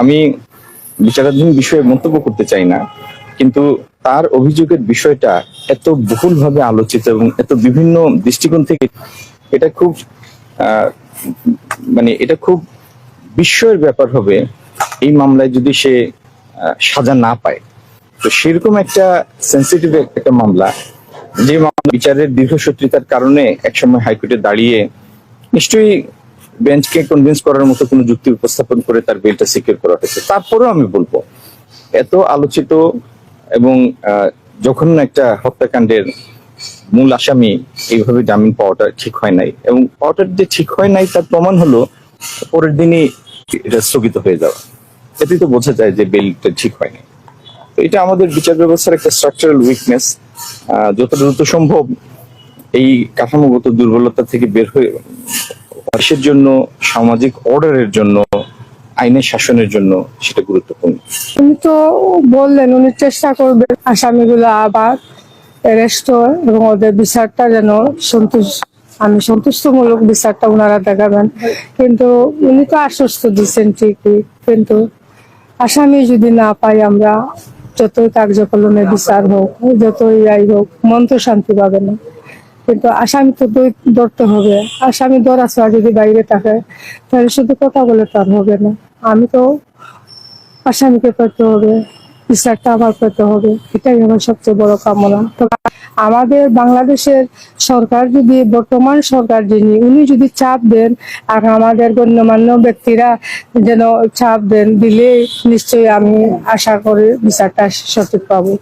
আমি বিচারাধীন বিষয়ে মন্তব্য করতে চাই না, কিন্তু তার অভিযোগের বিষয়টা এত বহুলভাবে আলোচিত এবং এত বিভিন্ন দৃষ্টিকোণ থেকে এটা খুব আহ, এটা খুব বিস্ময়ের ব্যাপার হবে এই মামলায় যদি সে সাজা না পায়। তো সেরকম একটা সেন্সিটিভ একটা মামলা, যে মামলা বিচারের দীর্ঘসূত্রিতার কারণে একসময় হাইকোর্টে দাঁড়িয়ে নিশ্চয়ই বেঞ্চকে কনভিন্স করার মতো কোনো যুক্তি উপস্থাপন করে তার বেলটা সিকিউর করা হয়েছে। তারপরেও আমি বলবো এত আলোচিত এবং জঘন্য একটা হত্যাকাণ্ডের মূল আসামি এইভাবে জামিন পাওয়াটা ঠিক হয় নাই, এবং পাওয়াটা যে ঠিক হয় নাই তার প্রমাণ হলো পরের দিনই এটা স্থগিত হয়ে যাওয়া। এতেই তো বোঝা যায় যে বেলটা ঠিক হয়নি। তো এটা আমাদের বিচার ব্যবস্থার একটা স্ট্রাকচারাল উইকনেস। যত দ্রুত সম্ভব এই কাঠামোগত দুর্বলতা থেকে বের হয়ে দেশের জন্য, সামাজিক অর্ডারের জন্য, আইনের শাসনের জন্য সেটা গুরুত্বপূর্ণ। উনি তো বললেন উনি চেষ্টা করবেন আসামিগুলো আবার অ্যারেস্ট হয় এবং ওদের বিচারটা যেন সন্তুষ্টমূলক বিচারটা ওনারা দেখাবেন। কিন্তু উনি তো আশ্বস্ত দিচ্ছেন ঠিকই, কিন্তু আসামি যদি না পাই আমরা, যতই কার্যকলাপে বিচার হোক, যতই যাই হোক, মন তো শান্তি পাবে না। কিন্তু আসামি তো ধরতে হবে। আসামি ধরা ছাড়া যদি বাইরে থাকে তাহলে শুধু কথা বলে তার হবে না। আমি তো আসামিকে পেতে হবে, বিচারটা আবার পেতে হবে, এটাই আমার সবচেয়ে বড় কামনা। তো আমাদের বাংলাদেশের সরকার যদি, বর্তমান সরকার যিনি, উনি যদি চাপ দেন আর আমাদের গণ্যমান্য ব্যক্তিরা যেন চাপ দিলে নিশ্চয়ই আমি আশা করি বিচারটা সঠিক পাবো।